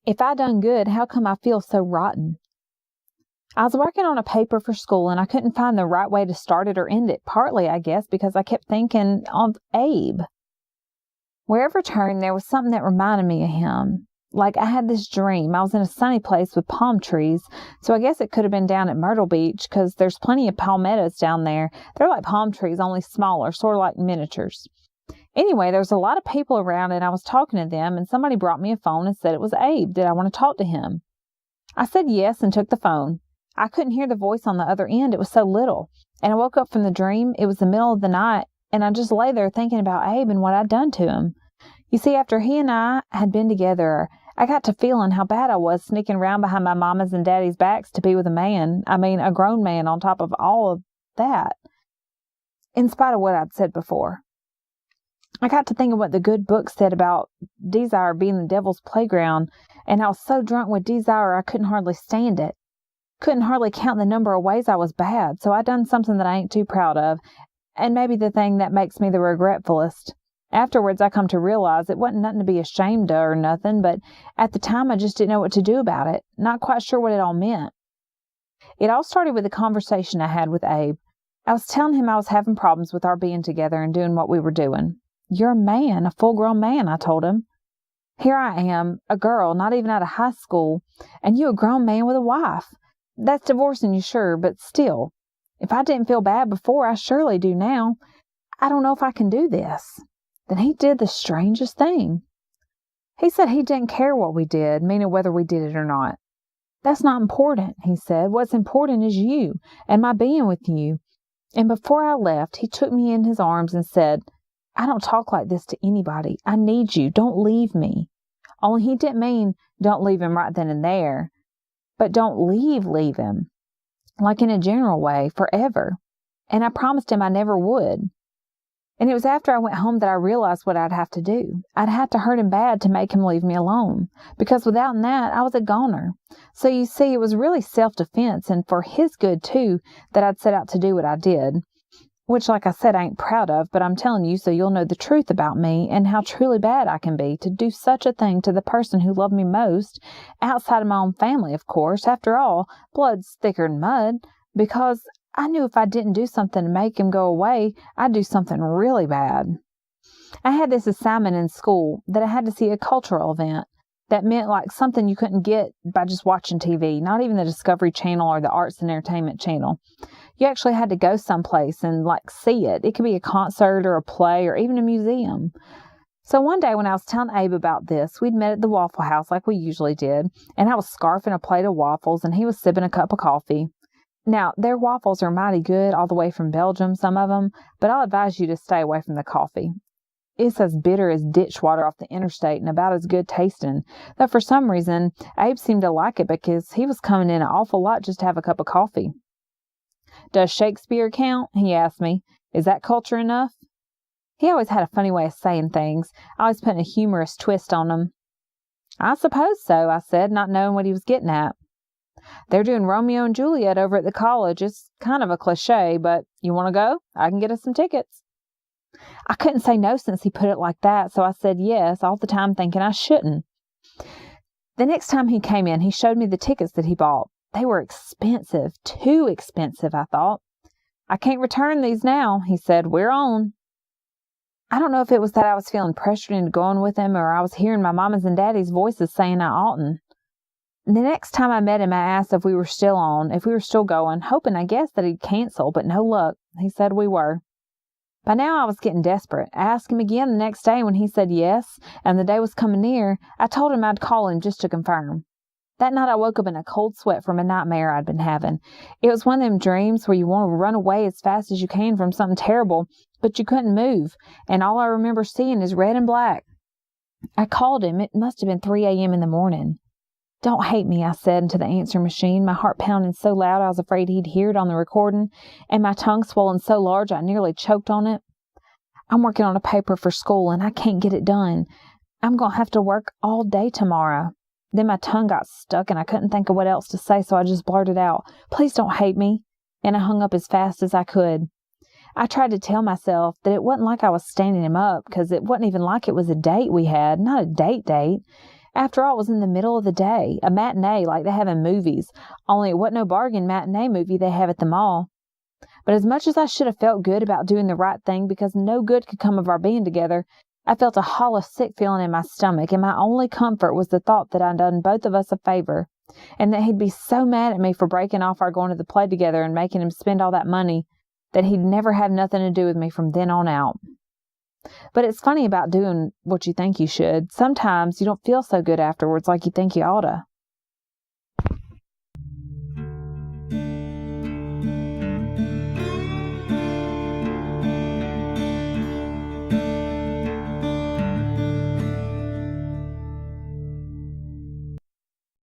If I done good, how come I feel so rotten? I was working on a paper for school and I couldn't find the right way to start it or end it, partly, I guess, because I kept thinking of Abe. Wherever I turned, there was something that reminded me of him. Like I had this dream. I was in a sunny place with palm trees, so I guess it could have been down at Myrtle Beach because there's plenty of palmettos down there. They're like palm trees, only smaller, sort of like miniatures. Anyway, there was a lot of people around and I was talking to them and somebody brought me a phone and said it was Abe. Did I want to talk to him? I said yes and took the phone. I couldn't hear the voice on the other end. It was so little. And I woke up from the dream. It was the middle of the night and I just lay there thinking about Abe and what I'd done to him. You see, after he and I had been together, I got to feeling how bad I was sneaking around behind my mama's and daddy's backs to be with a man. I mean, a grown man on top of all of that. In spite of what I'd said before. I got to thinking what the good book said about desire being the devil's playground, and I was so drunk with desire I couldn't hardly stand it. Couldn't hardly count the number of ways I was bad, so I done something that I ain't too proud of, and maybe the thing that makes me the regretfulest. Afterwards, I come to realize it wasn't nothing to be ashamed of or nothing, but at the time I just didn't know what to do about it, not quite sure what it all meant. It all started with a conversation I had with Abe. I was telling him I was having problems with our being together and doing what we were doing. You're a man, a full-grown man, I told him. Here I am, a girl, not even out of high school, and you a grown man with a wife. That's divorcing you, sure, but still. If I didn't feel bad before, I surely do now. I don't know if I can do this. Then he did the strangest thing. He said he didn't care what we did, meaning whether we did it or not. That's not important, he said. What's important is you, and my being with you. And before I left, he took me in his arms and said, I don't talk like this to anybody. I need you. Don't leave me. Only he didn't mean don't leave him right then and there, but don't leave him. Like in a general way, forever. And I promised him I never would. And it was after I went home that I realized what I'd have to do. I'd have to hurt him bad to make him leave me alone. Because without that, I was a goner. So you see, it was really self-defense and for his good too that I'd set out to do what I did. Which, like I said, I ain't proud of, but I'm telling you so you'll know the truth about me and how truly bad I can be to do such a thing to the person who loved me most, outside of my own family, of course. After all, blood's thicker than mud, because I knew if I didn't do something to make him go away, I'd do something really bad. I had this assignment in school that I had to see a cultural event. That meant like something you couldn't get by just watching TV, not even the Discovery Channel or the Arts and Entertainment Channel. You actually had to go someplace and like see it. It could be a concert or a play or even a museum. So one day when I was telling Abe about this, we'd met at the Waffle House like we usually did, and I was scarfing a plate of waffles and he was sipping a cup of coffee. Now, their waffles are mighty good all the way from Belgium, some of them, but I'll advise you to stay away from the coffee. It's as bitter as ditch water off the interstate and about as good tasting, though for some reason, Abe seemed to like it because he was coming in an awful lot just to have a cup of coffee. Does Shakespeare count? He asked me. Is that culture enough? He always had a funny way of saying things, always putting a humorous twist on them. I suppose so, I said, not knowing what he was getting at. They're doing Romeo and Juliet over at the college. It's kind of a cliche, but you want to go? I can get us some tickets. I couldn't say no since he put it like that, so I said yes, all the time thinking I shouldn't. The next time he came in, he showed me the tickets that he bought. They were expensive, too expensive, I thought. I can't return these now, he said. We're on. I don't know if it was that I was feeling pressured into going with him or I was hearing my mama's and daddy's voices saying I oughtn't. The next time I met him, I asked if we were still on, if we were still going, hoping, I guess, that he'd cancel, but no luck. He said we were. By now I was getting desperate. I asked him again the next day when he said yes, and the day was coming near. I told him I'd call him just to confirm. That night I woke up in a cold sweat from a nightmare I'd been having. It was one of them dreams where you want to run away as fast as you can from something terrible, but you couldn't move, and all I remember seeing is red and black. I called him. It must have been 3 a.m. in the morning. Don't hate me, I said into the answer machine, my heart pounding so loud I was afraid he'd hear it on the recording, and my tongue swollen so large I nearly choked on it. I'm working on a paper for school, and I can't get it done. I'm going to have to work all day tomorrow. Then my tongue got stuck, and I couldn't think of what else to say, so I just blurted out, Please don't hate me, and I hung up as fast as I could. I tried to tell myself that it wasn't like I was standing him up, because it wasn't even like it was a date we had, not a date. After all, it was in the middle of the day, a matinee like they have in movies, only it wasn't no bargain matinee movie they have at the mall. But as much as I should have felt good about doing the right thing because no good could come of our being together, I felt a hollow, sick feeling in my stomach, and my only comfort was the thought that I'd done both of us a favor, and that he'd be so mad at me for breaking off our going to the play together and making him spend all that money that he'd never have nothing to do with me from then on out. But it's funny about doing what you think you should. Sometimes you don't feel so good afterwards like you think you oughta.